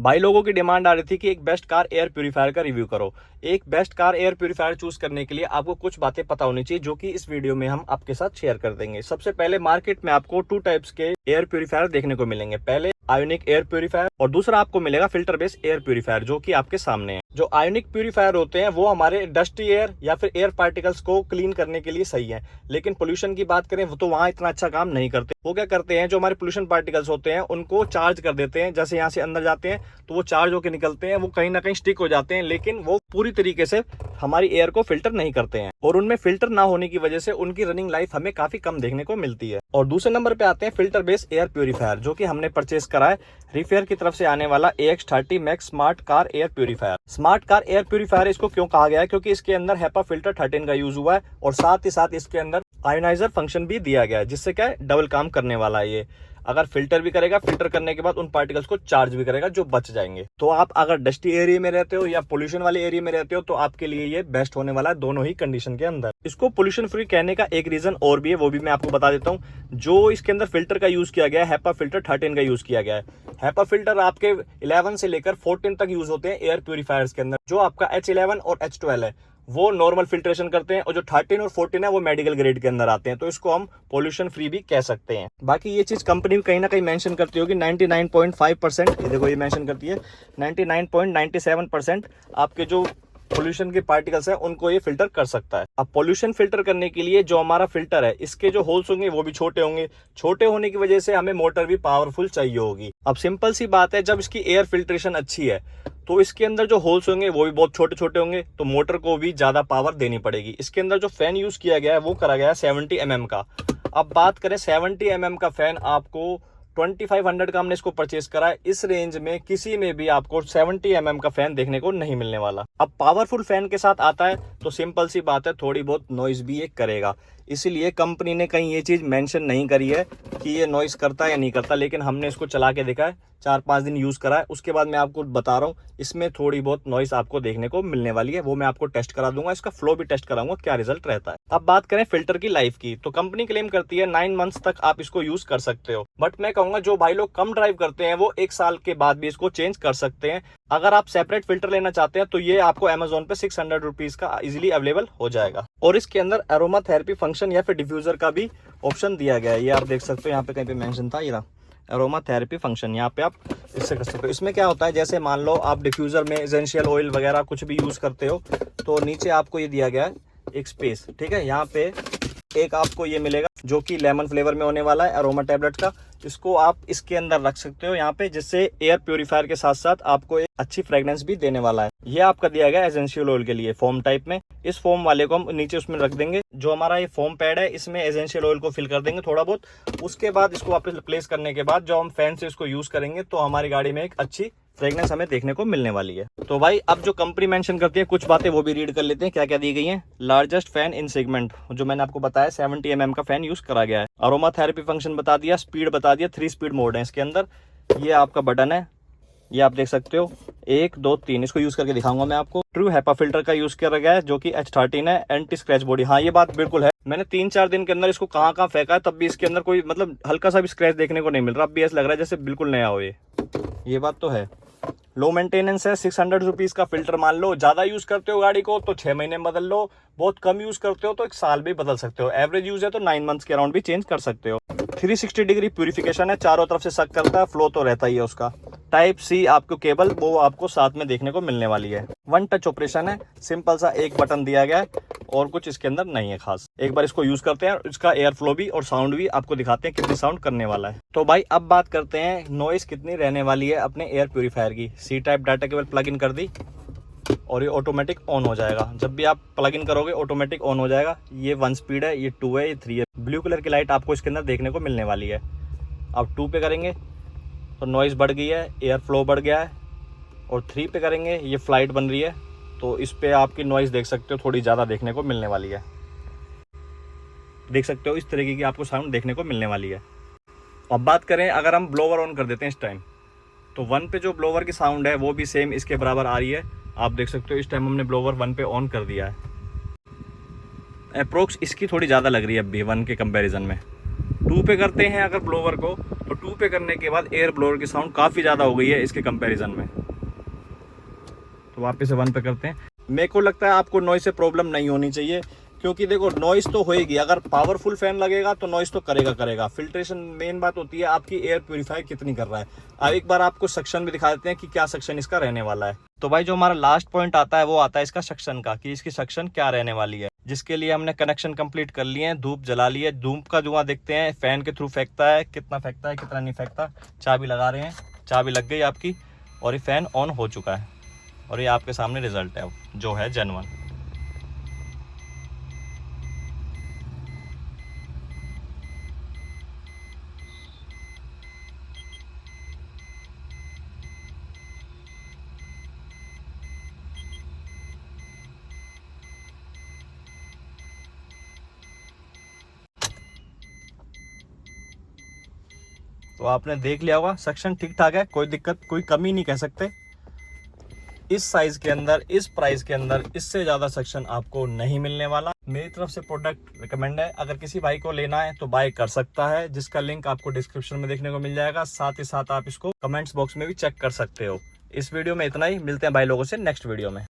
भाई लोगों की डिमांड आ रही थी कि एक बेस्ट कार एयर प्यूरीफायर का रिव्यू करो। एक best car air purifier choose करने के लिए आपको कुछ बातें पता होनी चाहिए, जो कि इस वीडियो में हम आपके साथ शेयर कर देंगे। सबसे पहले मार्केट में आपको 2 टाइप्स के एयर प्यूरीफायर देखने को मिलेंगे। पहले आयोनिक एयर प्यूरीफायर और दूसरा आपको मिलेगा फिल्टर बेस्ड एयर प्यूरीफायर, जो कि आपके सामने है। जो आयोनिक प्यूरीफायर होते हैं वो हमारे डस्टी एयर या फिर एयर पार्टिकल्स को क्लीन करने के लिए सही है, लेकिन पोल्यूशन की बात करें तो वहां इतना अच्छा काम नहीं करते। वो क्या करते हैं, जो हमारे पोल्यूशन पार्टिकल्स होते हैं उनको चार्ज कर देते हैं। जैसे यहाँ से अंदर जाते हैं तो वो चार्ज होकर निकलते हैं, वो कहीं ना कहीं स्टिक हो जाते हैं, लेकिन वो पूरी तरीके से हमारी एयर को फिल्टर नहीं करते हैं और उनमें फिल्टर ना होने की वजह से उनकी रनिंग लाइफ हमें काफी कम देखने को मिलती है। और दूसरे नंबर पे आते हैं फिल्टर बेस्ड एयर प्यूरीफायर, जो कि हमने परचेस करा है रिफेयर की तरफ से आने वाला AX30 max smart car air purifier. Smart car air purifier इसको क्यों कहा गया है, क्योंकि इसके अंदर HEPA फिल्टर 13 का यूज हुआ है और साथ ही साथ इसके अंदर आयोनाइजर फंक्शन भी दिया गया है, जिससे क्या है डबल काम करने वाला है। ये अगर फिल्टर भी करेगा, फिल्टर करने के बाद उन पार्टिकल्स को चार्ज भी करेगा जो बच जाएंगे। तो आप अगर डस्टी एरिया में रहते हो या पोल्यूशन वाले एरिया में रहते हो तो आपके लिए ये बेस्ट होने वाला है दोनों ही कंडीशन के अंदर। इसको पोल्यूशन फ्री कहने का एक रीजन और भी है, वो भी मैं आपको बता देता हूँ। जो इसके अंदर फिल्टर का यूज किया गया है, HEPA फिल्टर 13 का यूज किया गया है। HEPA फिल्टर आपके 11 से लेकर 14 तक यूज होते हैं एयर प्यूरीफायर्स के अंदर। जो आपका H11 और H12 है वो नॉर्मल फिल्ट्रेशन करते हैं, और जो 13 और 14 है वो मेडिकल ग्रेड के अंदर आते हैं, तो इसको हम पोल्यूशन फ्री भी कह सकते हैं। बाकी ये चीज कंपनी कहीं ना कहीं मेंशन करती होगी 99.5%, ये देखो ये मेंशन करती है 99.97% आपके जो पोल्यूशन के पार्टिकल्स हैं उनको ये फिल्टर कर सकता है। अब पोल्यूशन फिल्टर करने के लिए जो हमारा फिल्टर है, इसके जो होल्स होंगे वो भी छोटे होंगे। छोटे होने की वजह से हमें मोटर भी पावरफुल चाहिए होगी। अब सिंपल सी बात है, जब इसकी एयर फिल्ट्रेशन अच्छी है तो इसके अंदर जो होल्स होंगे वो भी बहुत छोटे छोटे होंगे, तो मोटर को भी ज्यादा पावर देनी पड़ेगी। इसके अंदर जो फैन यूज किया गया है वो करा गया है 70 mm का। अब बात करें 70 mm का फैन, आपको 2500 का हमने इसको परचेस करा है। इस रेंज में किसी में भी आपको 70 mm का फैन देखने को नहीं मिलने वाला। अब पावरफुल फैन के साथ आता है तो सिंपल सी बात है, थोड़ी बहुत नॉइज भी ये करेगा। इसीलिए कंपनी ने कहीं ये चीज मेंशन नहीं करी है कि ये नॉइज करता है या नहीं करता, लेकिन हमने इसको चला के देखा है, 4-5 दिन यूज करा है। उसके बाद मैं आपको बता रहा हूँ इसमें थोड़ी बहुत नॉइज आपको देखने को मिलने वाली है। वो मैं आपको टेस्ट करा दूंगा, इसका फ्लो भी टेस्ट कराऊंगा क्या रिजल्ट रहता है। अब बात करें फिल्टर की लाइफ की, तो कंपनी क्लेम करती है 9 मंथ्स तक आप इसको यूज कर सकते हो, बट मैं कहूंगा जो भाई लोग कम ड्राइव करते हैं वो 1 साल के बाद भी इसको चेंज कर सकते हैं। अगर आप सेपरेट फिल्टर लेना चाहते हैं तो ये आपको Amazon पे 600 रुपीज का इजिली अवेलेबल हो जाएगा। और इसके अंदर अरोमा थेरेपी फंक्शन या फिर डिफ्यूजर का भी ऑप्शन दिया गया है। ये आप देख सकते हो, यहाँ पे कहीं पे मेंशन था, ये अरोमा थेरेपी फंक्शन, यहाँ पे आप इससे कर सकते हो। इसमें क्या होता है, जैसे मान लो आप डिफ्यूजर में एसेंशियल ऑयल वगैरह कुछ भी यूज करते हो तो नीचे आपको ये दिया गया है एक स्पेस, ठीक है। यहाँ पे एक आपको ये मिलेगा जो कि लेमन फ्लेवर में होने वाला है अरोमा टैबलेट का। इसको आप इसके अंदर रख सकते हो यहाँ पे, जिससे एयर प्यूरीफायर के साथ साथ आपको एक अच्छी फ्रेग्रेंस भी देने वाला है। ये आपका दिया गया एसेंशियल ऑयल के लिए फोम टाइप में। इस फोम वाले को हम नीचे उसमें रख देंगे। जो हमारा ये फोम पैड है इसमें एसेंशियल ऑयल को फिल कर देंगे थोड़ा बहुत। उसके बाद इसको वापस प्लेस करने के बाद जो हम फैन से इसको यूज करेंगे तो हमारी गाड़ी में एक अच्छी फ्रेग्रेंस हमें देखने को मिलने वाली है। तो भाई अब जो कंपनी मेंशन करती है कुछ बातें वो भी रीड कर लेते हैं क्या क्या दी गई हैं। लार्जेस्ट फैन इन सेगमेंट, जो मैंने आपको बताया 70 mm का फैन यूज करा गया है। अरोमा थेरेपी फंक्शन बता दिया, स्पीड बता दिया, 3 स्पीड मोड है इसके अंदर। ये आपका बटन है, ये आप देख सकते हो 1 2 3, इसको यूज करके दिखाऊंगा मैं आपको। ट्रू HEPA फिल्टर का यूज किया गया है जो कि H13 है। एंटी स्क्रैच बॉडी, हाँ ये बात बिल्कुल है। मैंने 3-4 दिन के अंदर इसको कहाँ फेंका है तब भी इसके अंदर कोई मतलब हल्का सा भी स्क्रैच देखने को नहीं मिल रहा। अब भी ऐसा लग रहा है जैसे बिल्कुल नया हो ये बात तो है। लो मेंटेनेंस है, 600 रुपीज का फिल्टर मान लो। ज्यादा यूज करते हो गाड़ी को तो 6 महीने में बदल लो, बहुत कम यूज करते हो तो 1 साल भी बदल सकते हो। एवरेज यूज है तो 9 मंथ्स के अराउंड भी चेंज कर सकते हो। 360 डिग्री प्यूरिफिकेशन है, चारों तरफ से सक करता है, फ्लो तो रहता ही है उसका। टाइप C आपको केबल वो आपको साथ में देखने को मिलने वाली है। 1 टच ऑपरेशन है, सिंपल सा एक बटन दिया गया है और कुछ इसके अंदर नहीं है खास। एक बार इसको यूज करते हैं, इसका एयर फ्लो भी और साउंड भी आपको दिखाते हैं कितनी साउंड करने वाला है। तो भाई अब बात करते हैं नॉइस कितनी रहने वाली है अपने एयर प्यूरीफायर की। C type data cable plug in कर दी और ये ऑटोमेटिक ऑन हो जाएगा। जब भी आप प्लग इन करोगे ऑटोमेटिक ऑन हो जाएगा। ये 1 स्पीड है, ये 2 है, ये 3 है। ब्लू कलर की लाइट आपको इसके अंदर देखने को मिलने वाली है। आप 2 पे करेंगे तो नॉइज़ बढ़ गई है, एयर फ्लो बढ़ गया है। और 3 पे करेंगे, ये फ्लाइट बन रही है तो इस पे आपकी नॉइज़ देख सकते हो थोड़ी ज़्यादा देखने को मिलने वाली है। देख सकते हो इस तरीके की आपको साउंड देखने को मिलने वाली है। अब बात करें अगर हम ब्लोवर ऑन कर देते हैं इस टाइम, तो 1 पे जो ब्लोवर की साउंड है वो भी सेम इसके बराबर आ रही है। आप देख सकते हो इस टाइम हमने ब्लोवर 1 पे ऑन कर दिया है। अप्रोक्स इसकी थोड़ी ज़्यादा लग रही है अभी 1 के कंपैरिजन में। 2 पे करते हैं अगर ब्लोवर को तो 2 पे करने के बाद एयर ब्लोअर की साउंड काफ़ी ज़्यादा हो गई है इसके कंपैरिजन में। तो वापस से 1 पे करते हैं। मेरे को लगता है आपको नॉइस से प्रॉब्लम नहीं होनी चाहिए, क्योंकि देखो नॉइस तो होएगी, अगर पावरफुल फैन लगेगा तो नॉइस तो करेगा। फिल्ट्रेशन मेन बात होती है आपकी एयर प्यूरीफायर कितनी कर रहा है। अब एक बार आपको सक्शन भी दिखा देते हैं कि क्या सक्शन इसका रहने वाला है। तो भाई जो हमारा लास्ट पॉइंट आता है वो आता है इसका सक्शन का, कि इसकी सक्शन क्या रहने वाली है, जिसके लिए हमने कनेक्शन कंप्लीट कर लिए हैं, धूप जला ली है। धूप का धुआं देखते हैं फैन के थ्रू फेंकता है, कितना फेंकता है कितना नहीं फेंकता। चाबी लगा रहे हैं, चाबी लग गई आपकी और ये फैन ऑन हो चुका है और ये आपके सामने रिजल्ट है जो है जेन्युइन। तो आपने देख लिया होगा सक्शन ठीक ठाक है, कोई दिक्कत कोई कमी नहीं कह सकते। इस साइज के अंदर इस प्राइस के अंदर इससे ज़्यादा सक्शन आपको नहीं मिलने वाला। मेरी तरफ से प्रोडक्ट रिकमेंड है, अगर किसी भाई को लेना है तो बाय कर सकता है, जिसका लिंक आपको डिस्क्रिप्शन में देखने को मिल जाएगा। साथ ही साथ आप इसको कमेंट्स बॉक्स में भी चेक कर सकते हो। इस वीडियो में इतना ही, मिलते हैं भाई लोगों से नेक्स्ट वीडियो में।